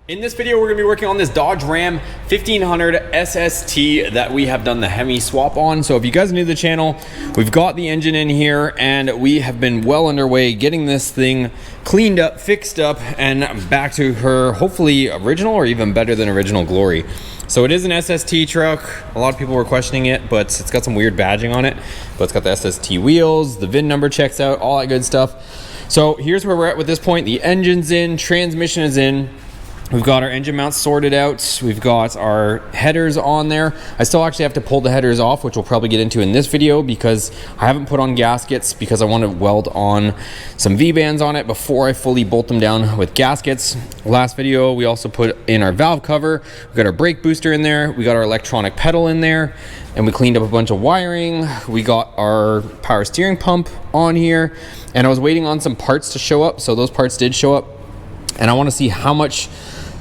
In this video, we're going to be working on this Dodge Ram 1500 SST that we have done the HEMI swap on. So if you guys are new to the channel, we've got the engine in here and we have been well underway getting this thing cleaned up, fixed up, and back to her hopefully original or even better than original glory. So it is an SST truck. A lot of people were questioning it, but it's got some weird badging on it. But it's got the SST wheels, the VIN number checks out, all that good stuff. So here's where we're at with this point. The engine's in, transmission is in. We've got our engine mounts sorted out. We've got our headers on there. I still actually have to pull the headers off, which we'll probably get into in this video because I haven't put on gaskets because I want to weld on some V-bands on it before I fully bolt them down with gaskets. Last video, we also put in our valve cover. We got our brake booster in there. We got our electronic pedal in there, and we cleaned up a bunch of wiring. We got our power steering pump on here, and I was waiting on some parts to show up. So those parts did show up, and I want to see how much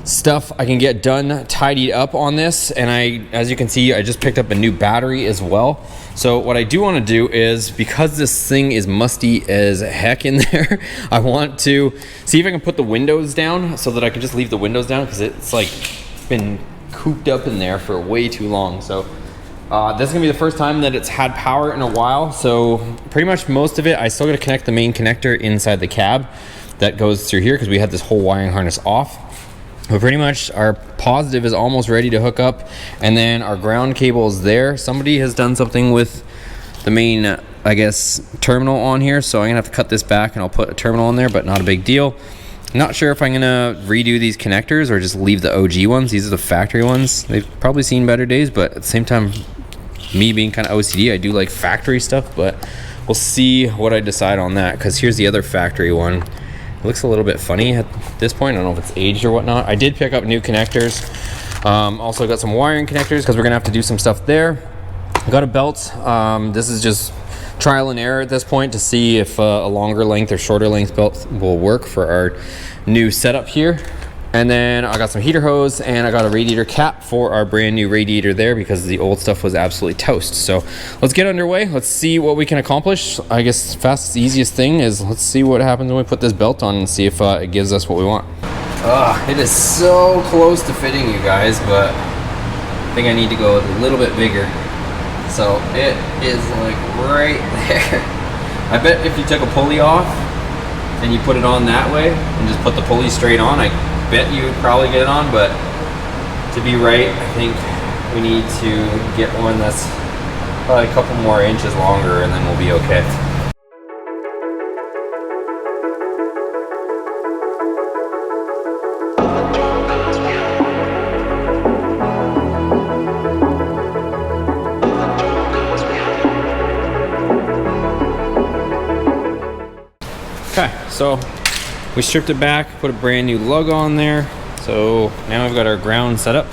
stuff I can get done, tidied up on this. And as you can see, I just picked up a new battery as well. So what I do want to do is, because this thing is musty as heck in there, I want to see if I can put the windows down so that I can just leave the windows down, because it's like been cooped up in there for way too long. So this is gonna be the first time that it's had power in a while. So pretty much most of it, I still gotta connect the main connector inside the cab that goes through here because we had this whole wiring harness off. But pretty much our positive is almost ready to hook up, and then our ground cable is there. Somebody has done something with the main, I guess, terminal on here, so I'm gonna have to cut this back and I'll put a terminal on there, but not a big deal. Not sure if I'm gonna redo these connectors or just leave the OG ones. These are the factory ones. They've probably seen better days, but at the same time, me being kind of OCD, I do like factory stuff, but we'll see what I decide on that, because here's the other factory one. It looks a little bit funny at this point. I don't know if it's aged or whatnot. I did pick up new connectors. Also got some wiring connectors because we're gonna have to do some stuff there. Got a belt. This is just trial and error at this point to see if a longer length or shorter length belt will work for our new setup here. And then I got some heater hose, and I got a radiator cap for our brand new radiator there because the old stuff was absolutely toast. So let's get underway. Let's see what we can accomplish. I guess fastest, easiest thing is let's see what happens when we put this belt on and see if it gives us what we want. It is so close to fitting, you guys, but I think I need to go a little bit bigger. So it is like right there. I bet if you took a pulley off and you put it on that way and just put the pulley straight on, I bet you would probably get it on, but to be right, I think we need to get one that's probably a couple more inches longer, and then we'll be okay. Okay, so we stripped it back, put a brand new lug on there. So now we've got our ground set up.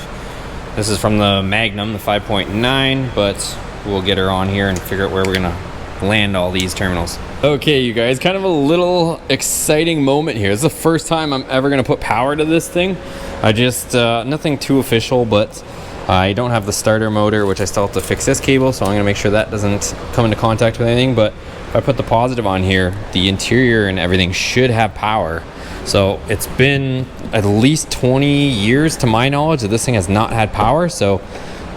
This is from the Magnum, the 5.9, but we'll get her on here and figure out where we're gonna land all these terminals. Okay, you guys, kind of a little exciting moment here. This is the first time I'm ever gonna put power to this thing. I just, nothing too official, but I don't have the starter motor, which I still have to fix this cable, so I'm gonna make sure that doesn't come into contact with anything. But if I put the positive on here, the interior and everything should have power. So it's been at least 20 years to my knowledge that this thing has not had power. So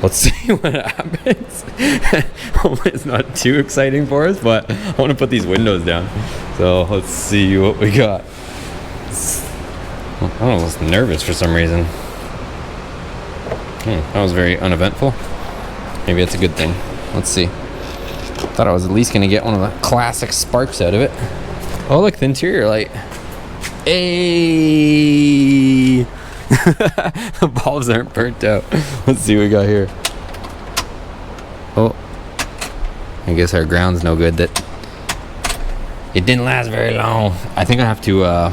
let's see what happens. Hopefully it's not too exciting for us, but I want to put these windows down. So let's see what we got. I was nervous for some reason. That was very uneventful. Maybe that's a good thing. Let's see. Thought I was at least gonna get one of the classic sparks out of it. Oh, look, the interior light. Hey! The bulbs aren't burnt out. Let's see what we got here. Oh, I guess our ground's no good. That it didn't last very long. I think I have to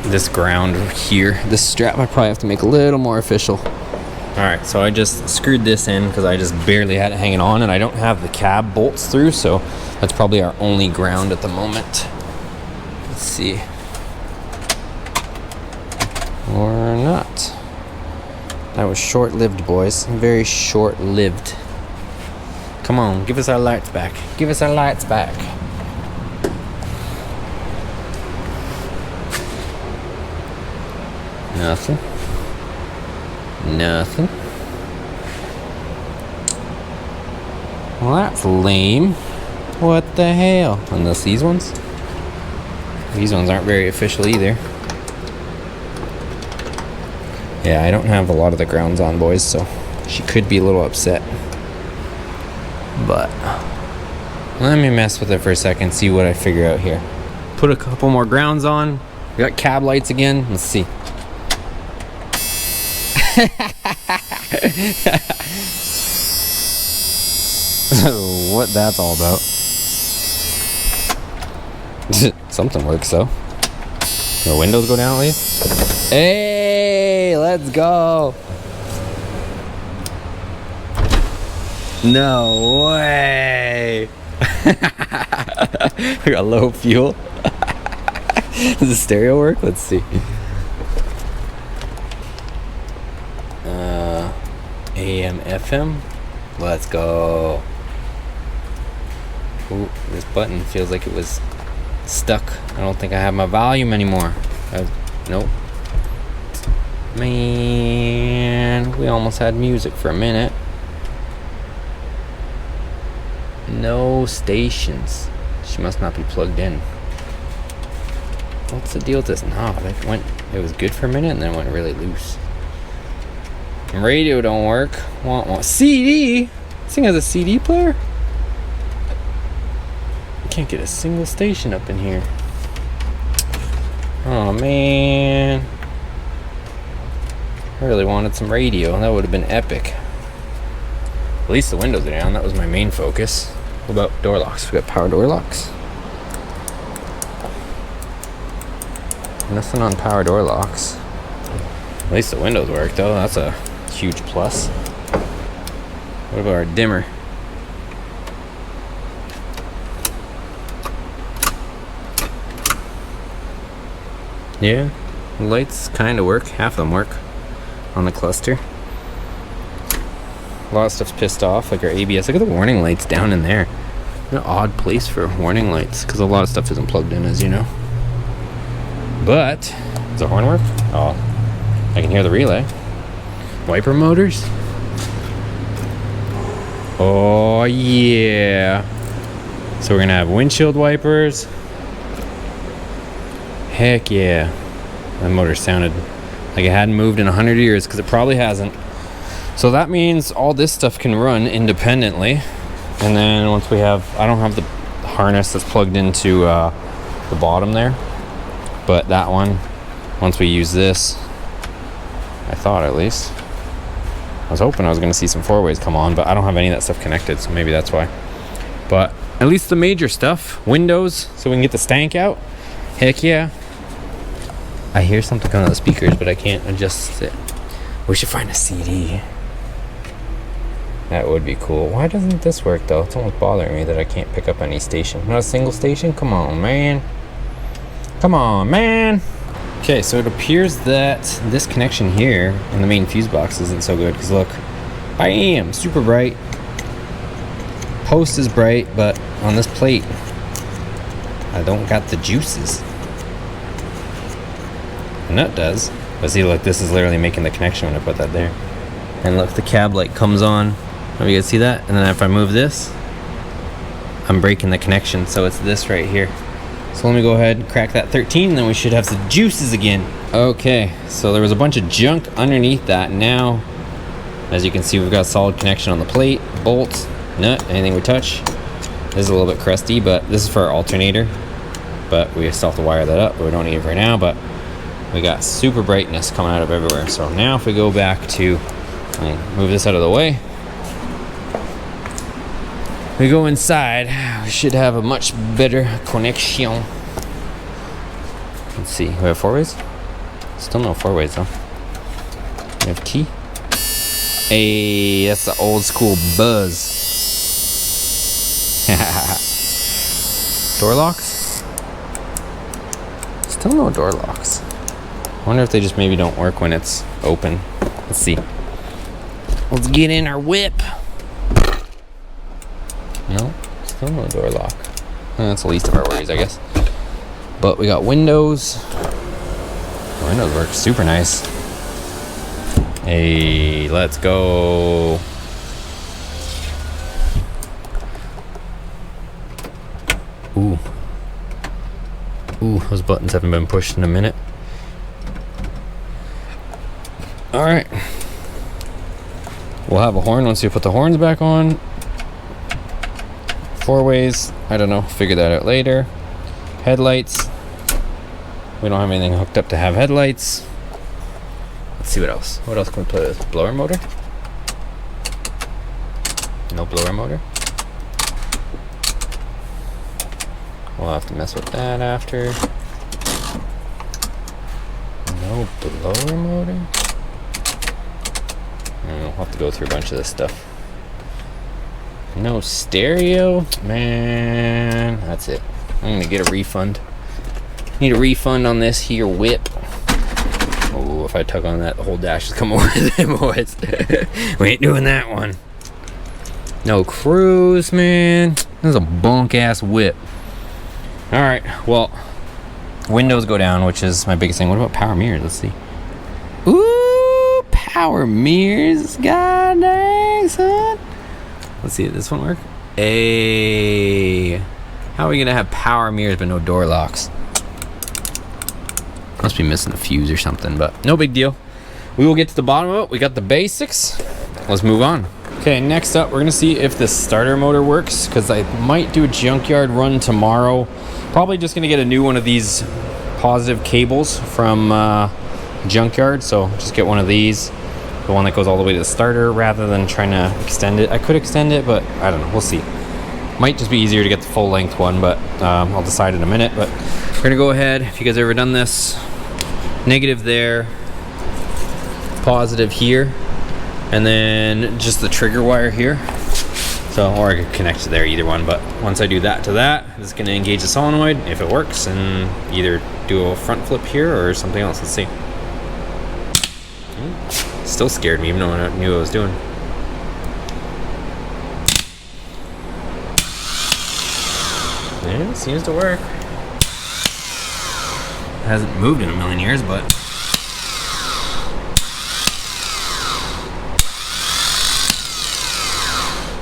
this ground here, this strap, I probably have to make a little more official. All right, so I just screwed this in because I just barely had it hanging on, and I don't have the cab bolts through, so that's probably our only ground at the moment. Let's see. Or not. That was short-lived, boys. Very short-lived. Come on, give us our lights back. Give us our lights back. Nothing. Nothing. Well, that's lame. What the hell? Unless these ones? These ones aren't very official either. Yeah, I don't have a lot of the grounds on, boys, so she could be a little upset. But let me mess with it for a second, see what I figure out here. Put a couple more grounds on. We got cab lights again. Let's see. What that's all about. Something works though. The windows go down at least. Hey, let's go. No way. We got low fuel. Does the stereo work? Let's see. AM, FM. Let's go. Ooh, this button feels like it was stuck. I don't think I have my volume anymore. Nope. Man, we almost had music for a minute. No stations. She must not be plugged in. What's the deal with this knob? It was good for a minute and then went really loose. Radio don't work. Want CD? This thing has a CD player? I can't get a single station up in here. Oh man. I really wanted some radio. That would have been epic. At least the windows are down. That was my main focus. What about door locks? We got power door locks. Nothing on power door locks. At least the windows work though. That's a huge plus. What about our dimmer? Yeah, the lights kind of work. Half of them work on the cluster. A lot of stuff's pissed off, like our ABS. Look at the warning lights down in there. What an odd place for warning lights, because a lot of stuff isn't plugged in, as you know. But does the horn work? Oh, I can hear the relay. Wiper motors. Oh yeah. So we're gonna have windshield wipers. Heck yeah. That motor sounded like it hadn't moved in 100 years, because it probably hasn't. So that means all this stuff can run independently. And then once we have, I don't have the harness that's plugged into the bottom there, but that one, once we use this, I thought at least, I was hoping I was going to see some four-ways come on, but I don't have any of that stuff connected, so maybe that's why. But at least the major stuff, windows, so we can get the stank out. Heck yeah. I hear something coming out of the speakers, but I can't adjust it. We should find a CD. That would be cool. Why doesn't this work though? It's almost bothering me that I can't pick up any station. Not a single station? Come on, man. Come on, man. Okay, so it appears that this connection here in the main fuse box isn't so good, because look, bam, super bright. Post is bright, but on this plate, I don't got the juices. The nut does. But see, look, this is literally making the connection when I put that there. And look, the cab light comes on. Oh, you guys see that? And then if I move this, I'm breaking the connection. So it's this right here. So let me go ahead and crack that 13, and then we should have some juices again. Okay, so there was a bunch of junk underneath that. Now, as you can see, we've got a solid connection on the plate, bolts, nut, anything we touch. This is a little bit crusty, but this is for our alternator. But we still have to wire that up, but we don't need it right now. But we got super brightness coming out of everywhere. So now if we go back to, move this out of the way, we go inside, we should have a much better connection. Let's see, we have four ways? Still no four ways though. We have key. Hey, that's the old school buzz. Door locks? Still no door locks. I wonder if they just maybe don't work when it's open. Let's see. Let's get in our whip. No, still no door lock. That's the least of our worries, I guess. But we got windows. windows work super nice. Hey, let's go. Ooh. Ooh, those buttons haven't been pushed in a minute. All right. We'll have a horn once we put the horns back on. 4 ways, I don't know, figure that out later. Headlights. We don't have anything hooked up to have headlights. Let's see what else. What else can we play with? Blower motor? No blower motor. We'll have to mess with that after. No blower motor. And we'll have to go through a bunch of this stuff. No stereo, man. That's it. I'm gonna get a refund. Need a refund on this here whip. Oh, if I tug on that, the whole dash is coming with it, boys. We ain't doing that one. No cruise, man. This is a bunk ass whip. All right, well, windows go down, which is my biggest thing. What about power mirrors? Let's see. Ooh, power mirrors. God dang, son. Let's see, this one work? Hey, how are we gonna have power mirrors but no door locks? Must be missing a fuse or something, but no big deal. We will get to the bottom of it. We got the basics. Let's move on. Okay, next up, we're gonna see if the starter motor works, because I might do a junkyard run tomorrow. Probably just gonna get a new one of these positive cables from junkyard, so just get one of these. The one that goes all the way to the starter rather than trying to extend it. I could extend it, but I don't know, we'll see. Might just be easier to get the full length one, but I'll decide in a minute. But we're gonna go ahead, if you guys have ever done this, negative there, positive here, and then just the trigger wire here. So, or I could connect to there, either one, but once I do that to that, it's gonna engage the solenoid, if it works, and either do a front flip here or something else. Let's see. Still scared me, even though I knew what I was doing. Yeah, it seems to work. It hasn't moved in a million years, but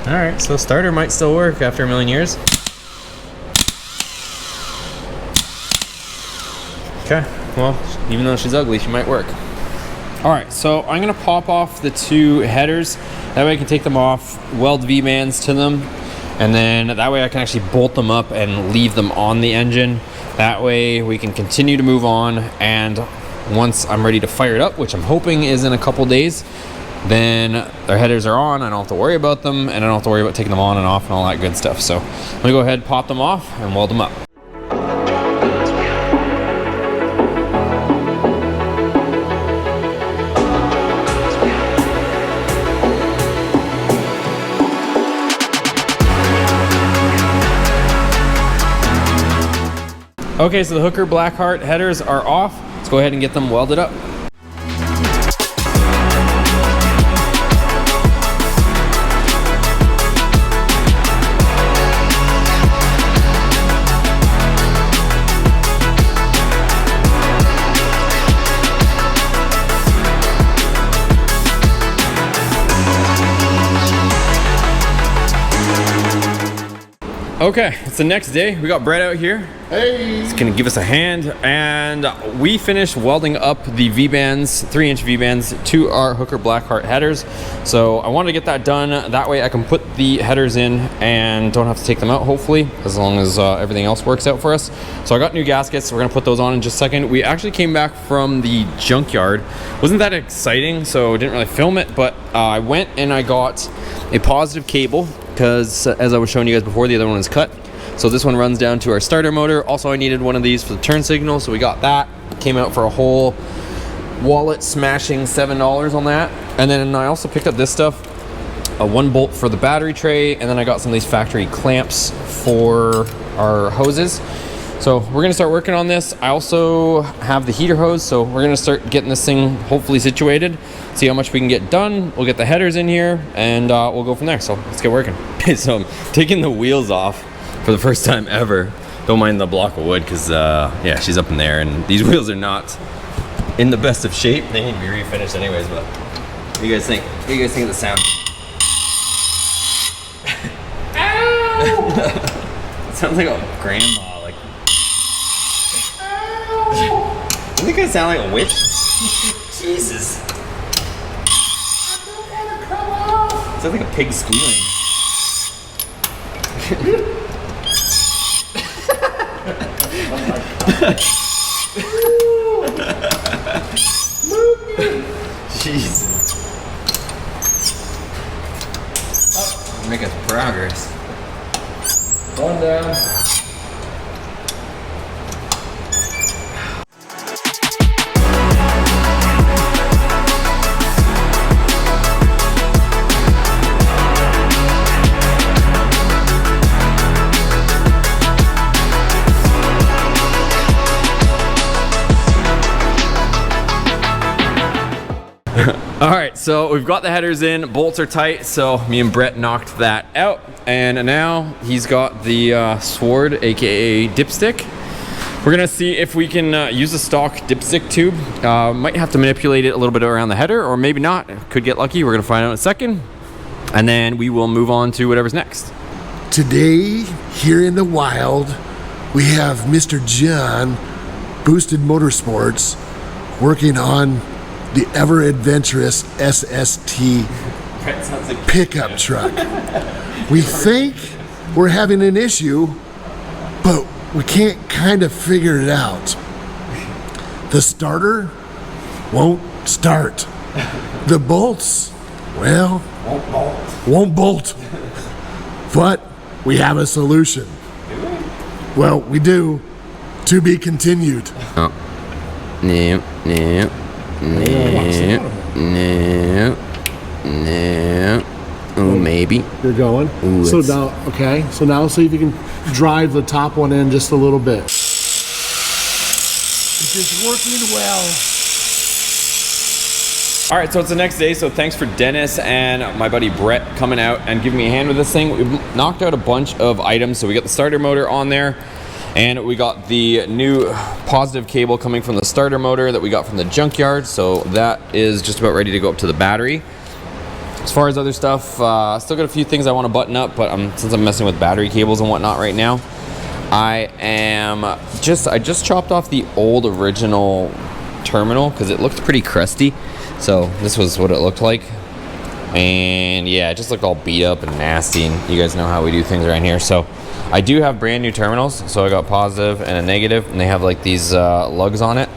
alright, so starter might still work after a million years. Okay, well, even though she's ugly, she might work. Alright, so I'm going to pop off the 2 headers. That way I can take them off, weld V-bands to them, and then that way I can actually bolt them up and leave them on the engine. That way we can continue to move on, and once I'm ready to fire it up, which I'm hoping is in a couple days, then their headers are on. I don't have to worry about them, and I don't have to worry about taking them on and off and all that good stuff. So I'm going to go ahead, pop them off, and weld them up. Okay, so the Hooker Blackheart headers are off. Let's go ahead and get them welded up. Okay, it's the next day. We got Brett out here. Hey! He's gonna give us a hand, and we finished welding up the V-bands, 3-inch V-bands, to our Hooker Blackheart headers. So I wanted to get that done. That way I can put the headers in and don't have to take them out, hopefully, as long as everything else works out for us. So I got new gaskets. We're gonna put those on in just a second. We actually came back from the junkyard. Wasn't that exciting, so didn't really film it, but I went and I got a positive cable, because as I was showing you guys before, the other one is cut. So this one runs down to our starter motor. Also, I needed one of these for the turn signal, so we got that. Came out for a whole wallet smashing $7 on that. And then I also picked up this stuff, a 1 bolt for the battery tray, and then I got some of these factory clamps for our hoses. So we're gonna start working on this. I also have the heater hose, so we're gonna start getting this thing hopefully situated, see how much we can get done. We'll get the headers in here, and we'll go from there. So let's get working. So I'm taking the wheels off for the first time ever. Don't mind the block of wood, because yeah, she's up in there, and these wheels are not in the best of shape. They need to be refinished anyways, but what do you guys think? What do you guys think of the sound? It sounds like a grandma, like. Doesn't it kind of sound like a witch? Jesus. It sounds like a pig squealing. Jesus. Oh, making progress. One down. All right, so we've got the headers in, bolts are tight, so me and Brett knocked that out, and now he's got the sword, aka dipstick. We're gonna see if we can use a stock dipstick tube. Might have to manipulate it a little bit around the header, or maybe not. Could get lucky. We're gonna find out in a second, and then we will move on to whatever's next. Today, here in the wild, we have Mr. John, Boosted Motorsports, working on the ever-adventurous SST pickup truck. We think we're having an issue, but we can't kind of figure it out. The starter won't start. The bolts, well, won't bolt. But we have a solution. Well, we do. To be continued. Oh. No. Ooh, maybe. You're going. Ooh, so now, okay. So now see if you can drive the top one in just a little bit. It is working well. All right, so it's the next day, so thanks for Dennis and my buddy Brett coming out and giving me a hand with this thing. We've knocked out a bunch of items. So we got the starter motor on there, and we got the new positive cable coming from the starter motor that we got from the junkyard. So that is just about ready to go up to the battery. As far as other stuff, still got a few things I want to button up, but since I'm messing with battery cables and whatnot right now, I just chopped off the old original terminal because it looked pretty crusty. So this was what it looked like, and yeah, it just looked all beat up and nasty, and you guys know how we do things around here. So I do have brand new terminals, so I got positive and a negative, and they have like these lugs on it.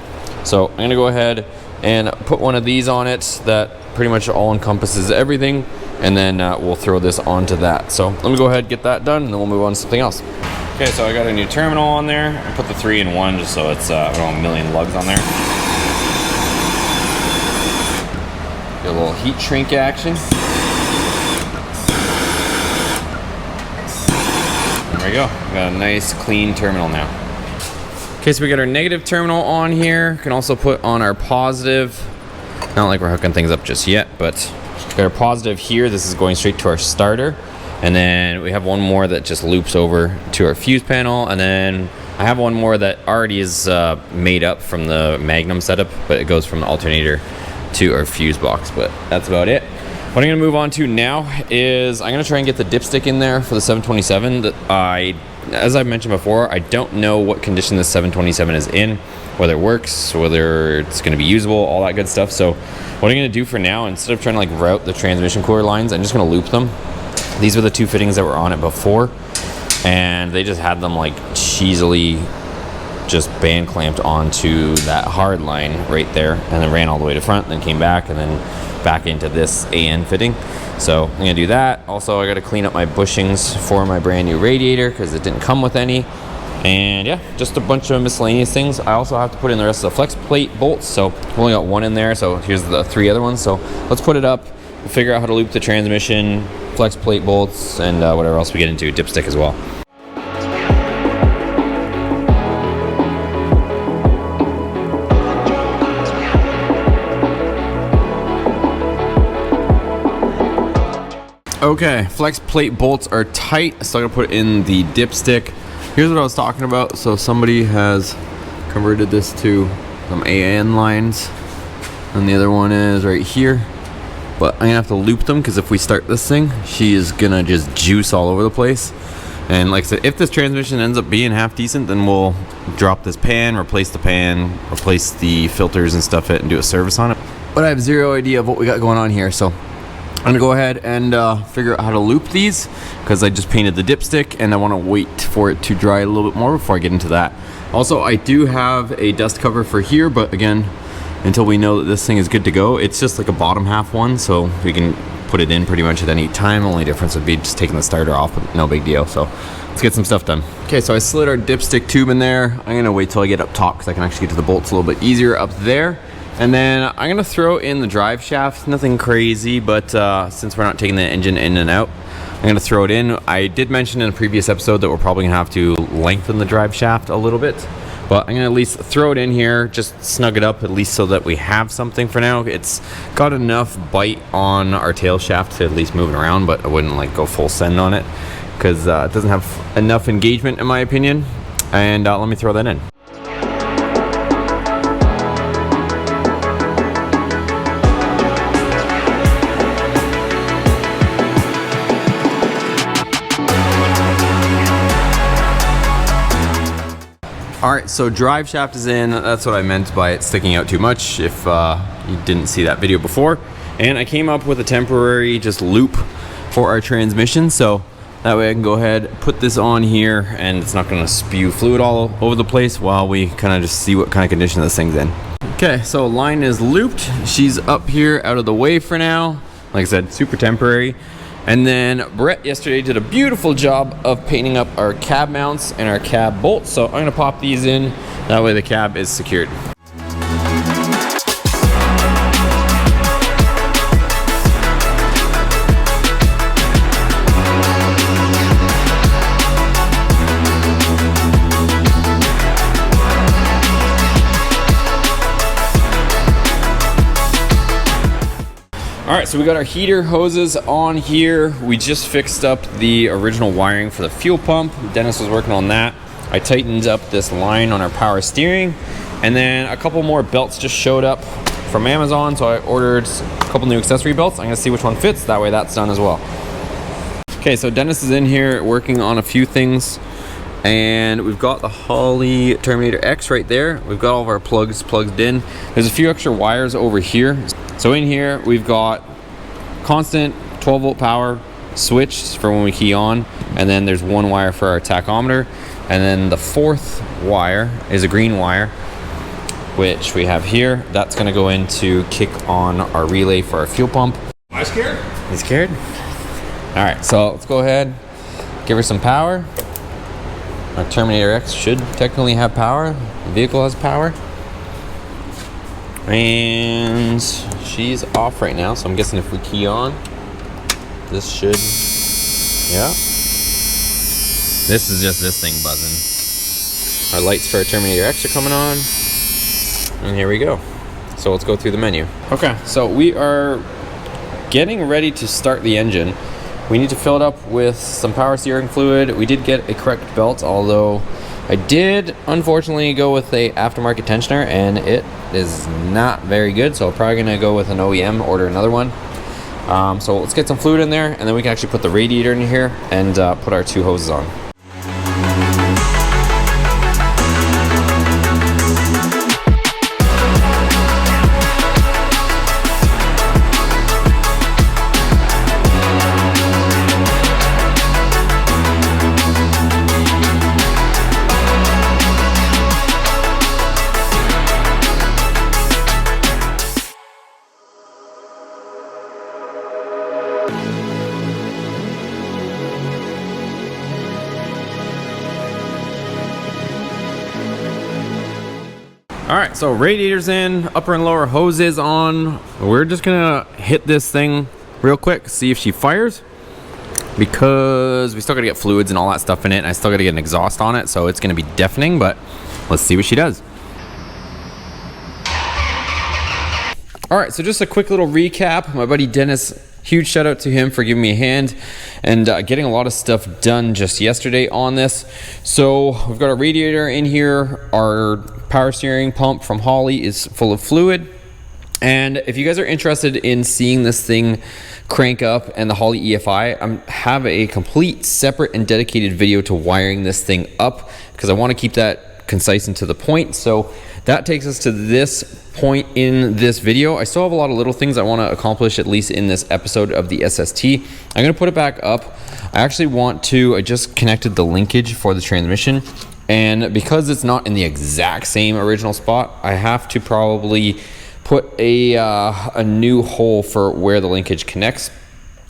So I'm gonna go ahead and put one of these on it that pretty much all encompasses everything, and then we'll throw this onto that. So let me go ahead and get that done, and then we'll move on to something else. Okay, so I got a new terminal on there. I put the 3-in-1 just so it's I don't know, a million lugs on there. Get a little heat shrink action. There we go. We got a nice clean terminal now. Okay, so we got our negative terminal on here. We can also put on our positive. Not like we're hooking things up just yet, but we got our positive here. This is going straight to our starter. And then we have one more that just loops over to our fuse panel. And then I have one more that already is made up from the Magnum setup, but it goes from the alternator to our fuse box. But that's about it. What I'm gonna move on to now is I'm gonna try and get the dipstick in there for the 727. That as I've mentioned before, I don't know what condition this 727 is in, whether it works, whether it's gonna be usable, all that good stuff. So what I'm gonna do for now, instead of trying to like route the transmission cooler lines, I'm just gonna loop them. These were the two fittings that were on it before, and they just had them like cheesily just band clamped onto that hard line right there, and then ran all the way to front, and then came back, and then back into this AN fitting. So I'm gonna do that. Also, I gotta clean up my bushings for my brand new radiator because it didn't come with any. And yeah, just a bunch of miscellaneous things. I also have to put in the rest of the flex plate bolts, so I've only got one in there, so here's the 3 other ones. So let's put it up. We'll figure out how to loop the transmission, flex plate bolts, and whatever else we get into, dipstick as well. Okay, flex plate bolts are tight, so I'm gonna put in the dipstick. Here's what I was talking about. So somebody has converted this to some AN lines, and the other one is right here. But I'm gonna have to loop them because if we start this thing, she is gonna just juice all over the place. And like I said, if this transmission ends up being half decent, then we'll drop this pan, replace the filters and stuff and do a service on it. But I have zero idea of what we got going on here, so I'm gonna go ahead and figure out how to loop these because I just painted the dipstick and I want to wait for it to dry a little bit more before I get into that. Also, I do have a dust cover for here, but again, until we know that this thing is good to go, it's just like a bottom half one, so we can put it in pretty much at any time. Only difference would be just taking the starter off, but no big deal. So let's get some stuff done. Okay, so I slid our dipstick tube in there. I'm gonna wait till I get up top because I can actually get to the bolts a little bit easier up there. And then I'm gonna throw in the drive shaft. Nothing crazy, but since we're not taking the engine in and out, I'm gonna throw it in. I did mention in a previous episode that we're probably gonna have to lengthen the drive shaft a little bit, but I'm gonna at least throw it in here, just snug it up at least so that we have something for now. It's got enough bite on our tail shaft to at least move it around, but I wouldn't like go full send on it because it doesn't have enough engagement in my opinion. And let me throw that in. Alright, so drive shaft is in. That's what I meant by it sticking out too much if you didn't see that video before. And I came up with a temporary just loop for our transmission, so that way I can go ahead, put this on here, and it's not going to spew fluid all over the place while we kind of just see what kind of condition this thing's in. Okay, so line is looped. She's up here out of the way for now. Like I said, super temporary. And then Brett yesterday did a beautiful job of painting up our cab mounts and our cab bolts. So I'm gonna pop these in, that way the cab is secured. All right, so we got our heater hoses on here. We just fixed up the original wiring for the fuel pump. Dennis was working on that. I tightened up this line on our power steering, and then a couple more belts just showed up from Amazon, so I ordered a couple new accessory belts. I'm gonna see which one fits, that way that's done as well. Okay, so Dennis is in here working on a few things, and we've got the Holley Terminator X right there. We've got all of our plugs plugged in. There's a few extra wires over here. So in here, we've got constant 12 volt power switch for when we key on, and then there's one wire for our tachometer, and then the fourth wire is a green wire, which we have here. That's gonna go in to kick on our relay for our fuel pump. Am I scared? You scared? All right, so let's go ahead, give her some power. Our Terminator X should technically have power. The vehicle has power. And she's off right now, so I'm guessing if we key on, this should, yeah. This is just this thing buzzing. Our lights for our Terminator X are coming on, and here we go. So let's go through the menu. Okay, so we are getting ready to start the engine. We need to fill it up with some power steering fluid. We did get a correct belt, although I did unfortunately go with a aftermarket tensioner and it is not very good, so I'm probably gonna go with an OEM, order another one. So let's get some fluid in there, and then we can actually put the radiator in here and put our two hoses on. All right, so radiator's in, upper and lower hoses on. We're just gonna hit this thing real quick, see if she fires, because we still gotta get fluids and all that stuff in it, and I still gotta get an exhaust on it, so it's gonna be deafening, but let's see what she does. All right, so just a quick little recap. My buddy Dennis huge shout out to him for giving me a hand and getting a lot of stuff done just yesterday on this. So we've got a radiator in here. Our power steering pump from Holley is full of fluid. And if you guys are interested in seeing this thing crank up and the Holley EFI, I have a complete separate and dedicated video to wiring this thing up because I want to keep that concise and to the point. So that takes us to this point in this video. I still have a lot of little things I want to accomplish, at least in this episode of the SST. I'm going to put it back up. I just connected the linkage for the transmission, and because it's not in the exact same original spot, I have to probably put a new hole for where the linkage connects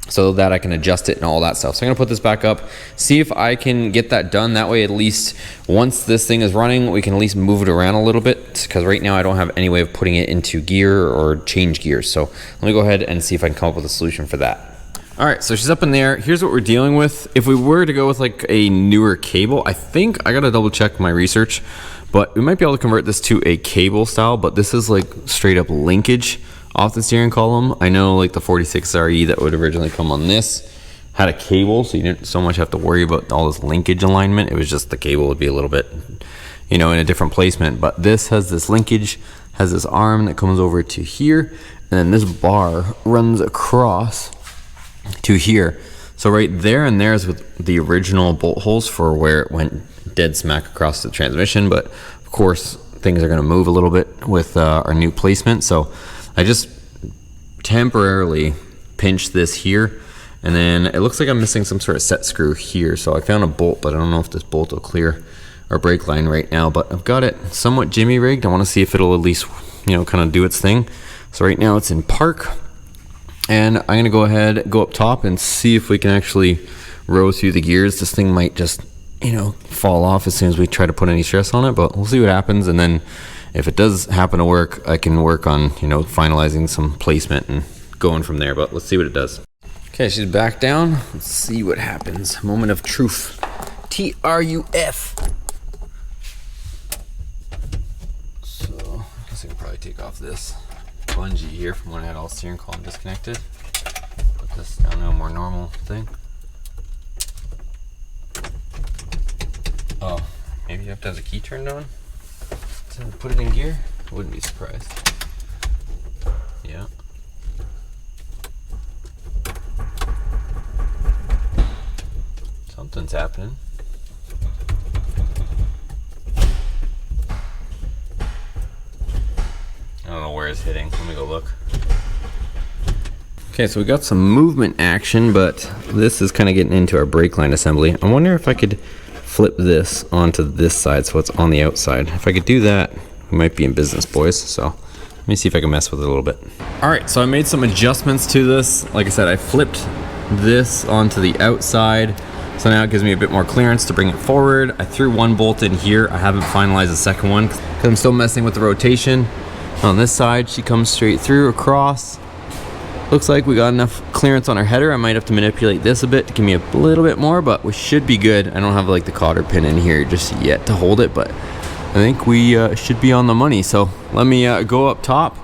so that I can adjust it and all that stuff. So I'm gonna put this back up, see if I can get that done. That way, at least once this thing is running, we can at least move it around a little bit, because right now I don't have any way of putting it into gear or change gears. So let me go ahead and see if I can come up with a solution for that. All right, so she's up in there. Here's what we're dealing with. If we were to go with like a newer cable, I think I gotta double check my research, but we might be able to convert this to a cable style, but this is like straight up linkage off the steering column. I know like the 46RE that would originally come on this had a cable, so you didn't so much have to worry about all this linkage alignment. It was just the cable would be a little bit, you know, in a different placement. But this has this linkage, has this arm that comes over to here, and then this bar runs across to here. So right there and there is with the original bolt holes for where it went dead smack across the transmission. But of course things are going to move a little bit with our new placement, so I just temporarily pinched this here, and then it looks like I'm missing some sort of set screw here. So I found a bolt, but I don't know if this bolt will clear our brake line right now, but I've got it somewhat jimmy rigged. I want to see if it'll at least, you know, kind of do its thing. So right now it's in park, and I'm gonna go ahead, go up top and see if we can actually row through the gears. This thing might just, you know, fall off as soon as we try to put any stress on it, but we'll see what happens. And then if it does happen to work, I can work on, you know, finalizing some placement and going from there, but let's see what it does. Okay, she's back down. Let's see what happens. Moment of truth. TRUF. So I guess I can probably take off this bungee here from when I had all steering column disconnected. Put this down to a more normal thing. Oh, maybe you have to have the key turned on to put it in gear? I wouldn't be surprised. Yeah. Something's happening. I don't know where it's hitting. Let me go look. Okay, so we got some movement action, but this is kind of getting into our brake line assembly. I wonder if I could flip this onto this side so it's on the outside. If I could do that, we might be in business, boys. So let me see if I can mess with it a little bit. All right, so I made some adjustments to this. Like I said, I flipped this onto the outside, so now it gives me a bit more clearance to bring it forward. I threw one bolt in here. I haven't finalized the second one because I'm still messing with the rotation. On this side, she comes straight through across. Looks like we got enough clearance on our header. I might have to manipulate this a bit to give me a little bit more, but we should be good. I don't have like the cotter pin in here just yet to hold it, but I think we should be on the money. So let me go up top,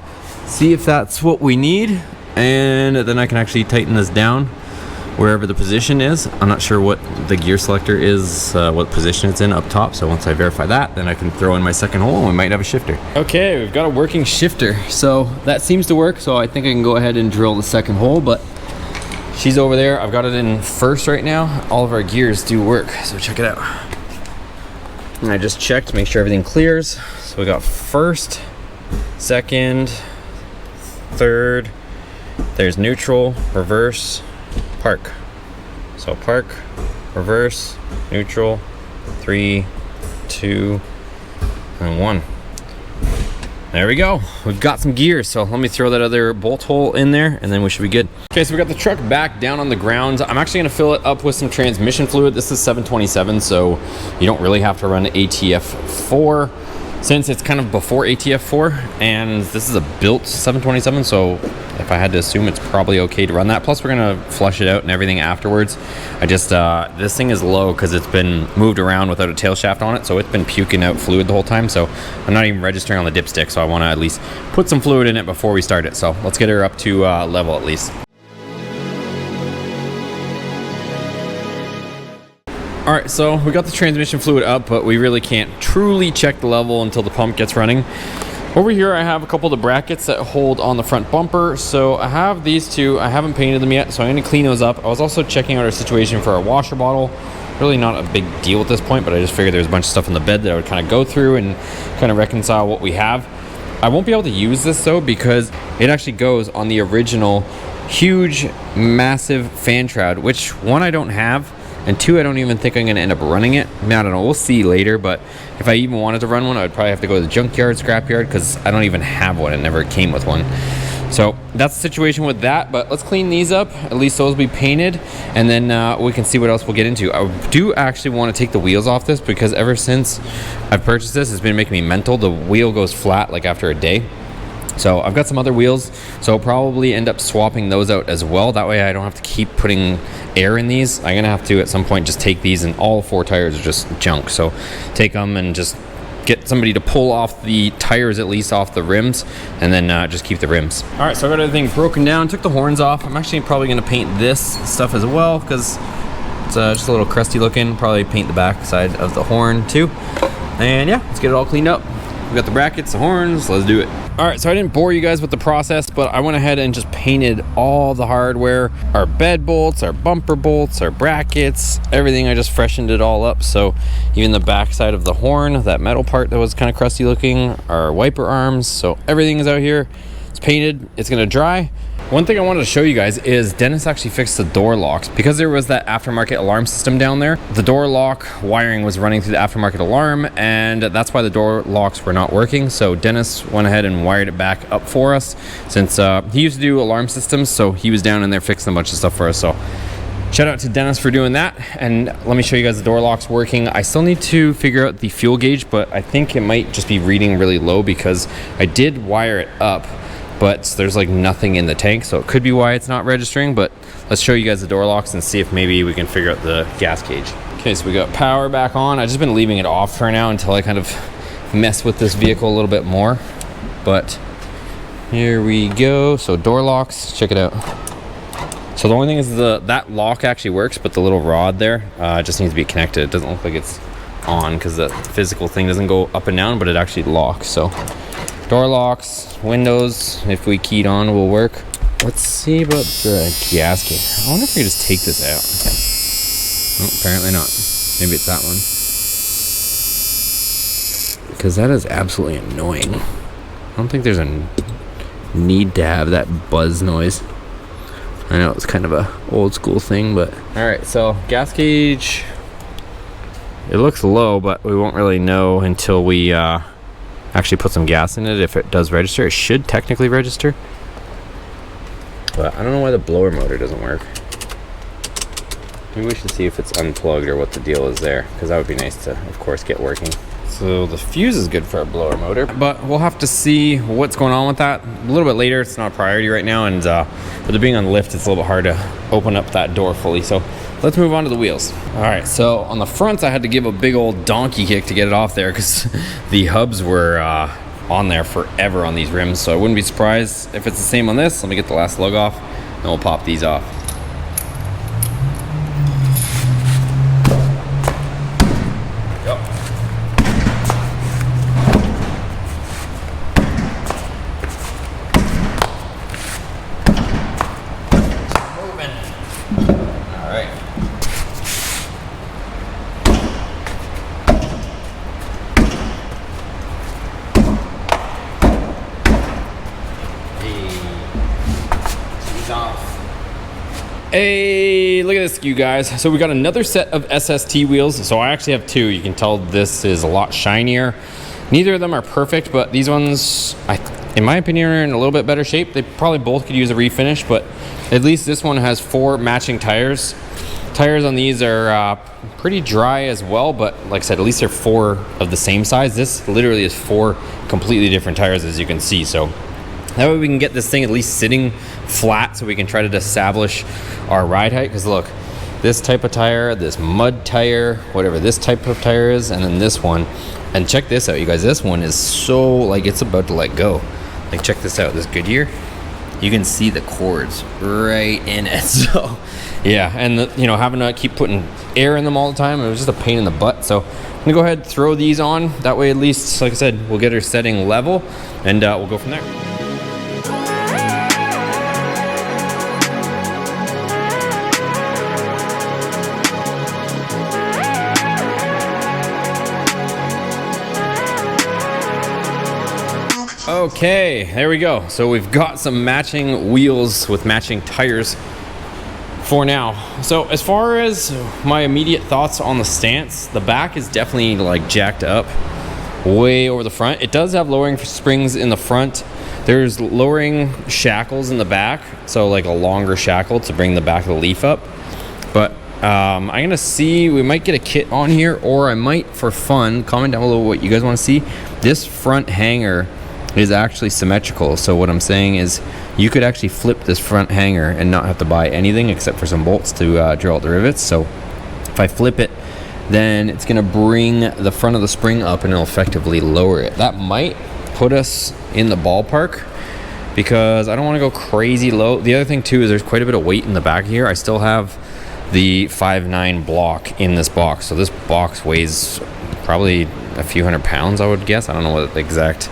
see if that's what we need, and then I can actually tighten this down wherever the position is. I'm not sure what the gear selector is, what position it's in up top. So once I verify that, then I can throw in my second hole and we might have a shifter. Okay, we've got a working shifter. So that seems to work. So I think I can go ahead and drill the second hole, but she's over there. I've got it in first right now. All of our gears do work. So check it out. And I just checked to make sure everything clears. So we got first, second, third, there's neutral, reverse, park. So park, reverse, neutral, 3, 2, and 1. There we go. We've got some gears. So let me throw that other bolt hole in there and then we should be good. Okay, so we got the truck back down on the ground. I'm actually gonna fill it up with some transmission fluid. This is 727, so you don't really have to run ATF4 since it's kind of before ATF4, and this is a built 727, so if I had to assume, it's probably okay to run that. Plus we're gonna flush it out and everything afterwards. I just this thing is low because it's been moved around without a tail shaft on it, so it's been puking out fluid the whole time. So I'm not even registering on the dipstick, so I want to at least put some fluid in it before we start it. So let's get her up to level at least. All right, so we got the transmission fluid up, but we really can't truly check the level until the pump gets running. Over here, I have a couple of the brackets that hold on the front bumper. So I have these two. I haven't painted them yet, so I'm gonna clean those up. I was also checking out our situation for our washer bottle. Really not a big deal at this point, but I just figured there's a bunch of stuff in the bed that I would kind of go through and kind of reconcile what we have. I won't be able to use this though, because it actually goes on the original huge, massive fan shroud, which one, I don't have, and two, I don't even think I'm gonna end up running it. I mean, I don't know, we'll see later, but if I even wanted to run one, I would probably have to go to the junkyard, scrapyard, because I don't even have one. It never came with one. So that's the situation with that, but let's clean these up. At least those will be painted, and then we can see what else we'll get into. I do actually want to take the wheels off this, because ever since I've purchased this, it's been making me mental. The wheel goes flat like after a day. So I've got some other wheels, so I'll probably end up swapping those out as well. That way I don't have to keep putting air in these. I'm gonna have to at some point just take these, and all 4 tires are just junk. So take them and just get somebody to pull off the tires, at least off the rims, and then just keep the rims. All right, so I got everything broken down, took the horns off. I'm actually probably gonna paint this stuff as well, because it's just a little crusty looking. Probably paint the back side of the horn too. And yeah, let's get it all cleaned up. We got the brackets, the horns, let's do it. All right, so I didn't bore you guys with the process, but I went ahead and just painted all the hardware, our bed bolts, our bumper bolts, our brackets, everything. I just freshened it all up. So even the back side of the horn, that metal part that was kind of crusty looking, our wiper arms, so everything is out here. It's painted, it's gonna dry. One thing I wanted to show you guys is Dennis actually fixed the door locks. Because there was that aftermarket alarm system down there, the door lock wiring was running through the aftermarket alarm, and that's why the door locks were not working. So Dennis went ahead and wired it back up for us, since he used to do alarm systems, so he was down in there fixing a bunch of stuff for us. So shout out to Dennis for doing that. And let me show you guys the door locks working. I still need to figure out the fuel gauge, but I think it might just be reading really low, because I did wire it up, but there's like nothing in the tank, so it could be why it's not registering. But let's show you guys the door locks and see if maybe we can figure out the gas gauge. Okay, so we got power back on. I've just been leaving it off for now until I kind of mess with this vehicle a little bit more. But here we go. So door locks, check it out. So the only thing is that lock actually works, but the little rod there just needs to be connected. It doesn't look like it's on, because the physical thing doesn't go up and down, but it actually locks. So door locks, windows, if we keyed on, will work. Let's see about the gas gauge. I wonder if we could just take this out. Oh, apparently not. Maybe it's that one. Because that is absolutely annoying. I don't think there's a need to have that buzz noise. I know it's kind of a old school thing, but all right. So gas gauge, it looks low, but we won't really know until we actually put some gas in it. If it does register, it should technically register, but I don't know why the blower motor doesn't work. Maybe we should see if it's unplugged or what the deal is there, because that would be nice to, of course, get working. So the fuse is good for a blower motor, but we'll have to see what's going on with that a little bit later. It's not a priority right now, and with it being on lift, it's a little bit hard to open up that door fully. So let's move on to the wheels. All right, so on the fronts, I had to give a big old donkey kick to get it off there, because the hubs were on there forever on these rims. So I wouldn't be surprised if it's the same on this. Let me get the last lug off, and we'll pop these off. Hey, look at this, you guys. So we got another set of SST wheels. So I actually have 2. You can tell this is a lot shinier. Neither of them are perfect, but these ones, in my opinion, are in a little bit better shape. They probably both could use a refinish, but at least this one has 4 matching tires. Tires on these are pretty dry as well, but like I said, at least they're 4 of the same size. This literally is 4 completely different tires, as you can see. So that way we can get this thing at least sitting flat, so we can try to establish our ride height. Because look, this type of tire, this mud tire, whatever this type of tire is, and then this one. And check this out, you guys. This one is so, like, it's about to let go. Like, check this out, this Goodyear. you can see the cords right in it. So yeah, and you know, having to keep putting air in them all the time, it was just a pain in the butt. So I'm gonna go ahead and throw these on. That way, at least, like I said, we'll get her setting level, and we'll go from there. Okay, there we go. So we've got some matching wheels with matching tires for now. So as far as my immediate thoughts on the stance, the back is definitely like jacked up way over the front. It does have lowering springs in the front. There's lowering shackles in the back, so like a longer shackle to bring the back of the leaf up. But I'm gonna see, we might get a kit on here, or I might, for fun, comment down below what you guys want to see. This front hanger is actually symmetrical, so what I'm saying is you could actually flip this front hanger and not have to buy anything except for some bolts to drill out the rivets. So if I flip it, then it's gonna bring the front of the spring up and it'll effectively lower it. That might put us in the ballpark because I don't want to go crazy low. The other thing too is there's quite a bit of weight in the back here. I still have the 5.9 block in this box, so this box weighs probably a few hundred pounds, I would guess. I don't know what the exact,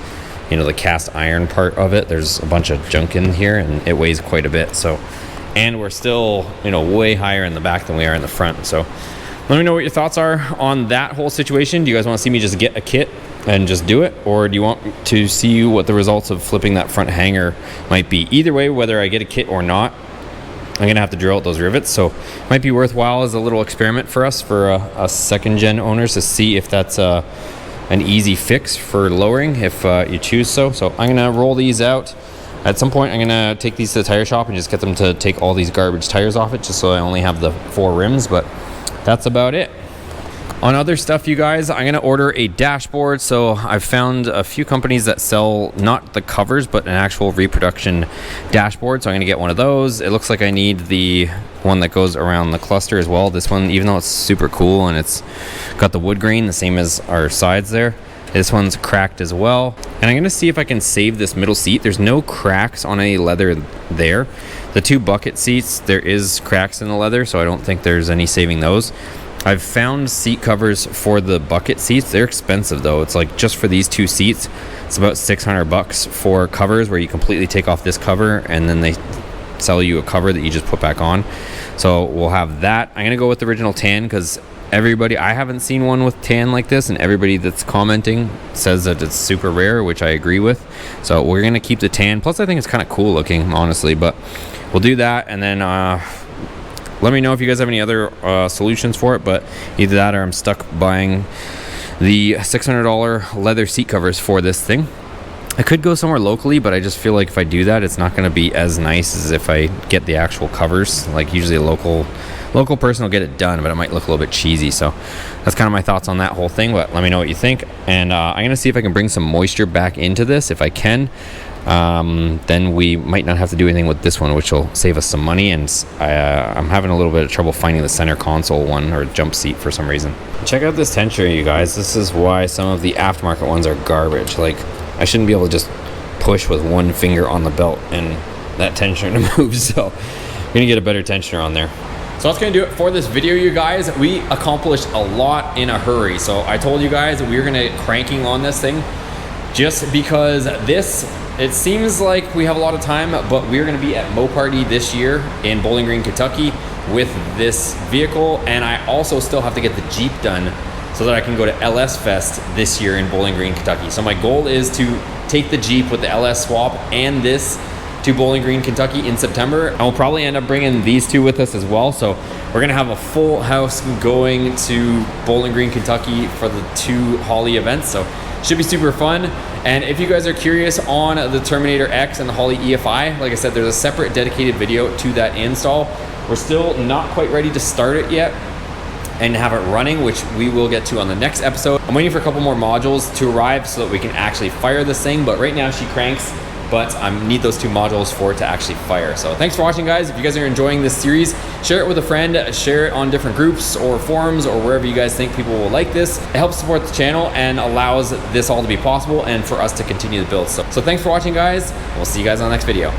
you know, the cast iron part of it. There's a bunch of junk in here and it weighs quite a bit. So, and we're still, you know, way higher in the back than we are in the front. So let me know what your thoughts are on that whole situation. Do you guys want to see me just get a kit and just do it, or do you want to see what the results of flipping that front hanger might be? Either way, whether I get a kit or not, I'm gonna have to drill out those rivets. So it might be worthwhile as a little experiment for us, for a second gen owners, to see if that's an easy fix for lowering if you choose so. So I'm gonna roll these out. At some point I'm gonna take these to the tire shop and just get them to take all these garbage tires off it, just so I only have the 4 rims, but that's about it. On other stuff, you guys, I'm gonna order a dashboard. So I've found a few companies that sell not the covers but an actual reproduction dashboard, so I'm gonna get one of those. It looks like I need the one that goes around the cluster as well. This one, even though it's super cool and it's got the wood grain the same as our sides there, this one's cracked as well. And I'm gonna see if I can save this middle seat. There's no cracks on any leather there. The 2 bucket seats, there is cracks in the leather, so I don't think there's any saving those. I've found seat covers for the bucket seats. They're expensive though. It's like just for these 2 seats, it's about 600 bucks for covers, where you completely take off this cover and then they sell you a cover that you just put back on. So we'll have that. I'm gonna go with the original tan because everybody, I haven't seen one with tan like this, and everybody that's commenting says that it's super rare, which I agree with. So we're gonna keep the tan. Plus I think it's kind of cool looking, honestly, but we'll do that. And then let me know if you guys have any other solutions for it, but either that or I'm stuck buying the $600 leather seat covers for this thing. I could go somewhere locally, but I just feel like if I do that, it's not going to be as nice as if I get the actual covers. Like usually a local person will get it done, but it might look a little bit cheesy. So that's kind of my thoughts on that whole thing, but let me know what you think. And I'm going to see if I can bring some moisture back into this. If I can, then we might not have to do anything with this one, which will save us some money. And I'm having a little bit of trouble finding the center console one or jump seat for some reason. Check out this tensioner, you guys. This is why some of the aftermarket ones are garbage. Like, I shouldn't be able to just push with one finger on the belt and that tensioner moves. So we're gonna get a better tensioner on there. So that's gonna do it for this video, you guys. We accomplished a lot in a hurry. So I told you guys that we were gonna get cranking on this thing just because it seems like we have a lot of time, but we're gonna be at Moparty this year in Bowling Green, Kentucky with this vehicle. And I also still have to get the Jeep done so that I can go to LS Fest this year in Bowling Green, Kentucky. So my goal is to take the Jeep with the LS swap and this to Bowling Green, Kentucky in September. And we'll probably end up bringing these 2 with us as well. So we're gonna have a full house going to Bowling Green, Kentucky for the 2 Holley events. So should be super fun. And if you guys are curious on the Terminator X and the Holley EFI, like I said, there's a separate dedicated video to that install. We're still not quite ready to start it yet and have it running, which we will get to on the next episode. I'm waiting for a couple more modules to arrive so that we can actually fire this thing, but right now she cranks, but I need those 2 modules for it to actually fire. So thanks for watching, guys. If you guys are enjoying this series, share it with a friend, share it on different groups or forums or wherever you guys think people will like this. It helps support the channel and allows this all to be possible and for us to continue to build. So thanks for watching, guys. We'll see you guys on the next video.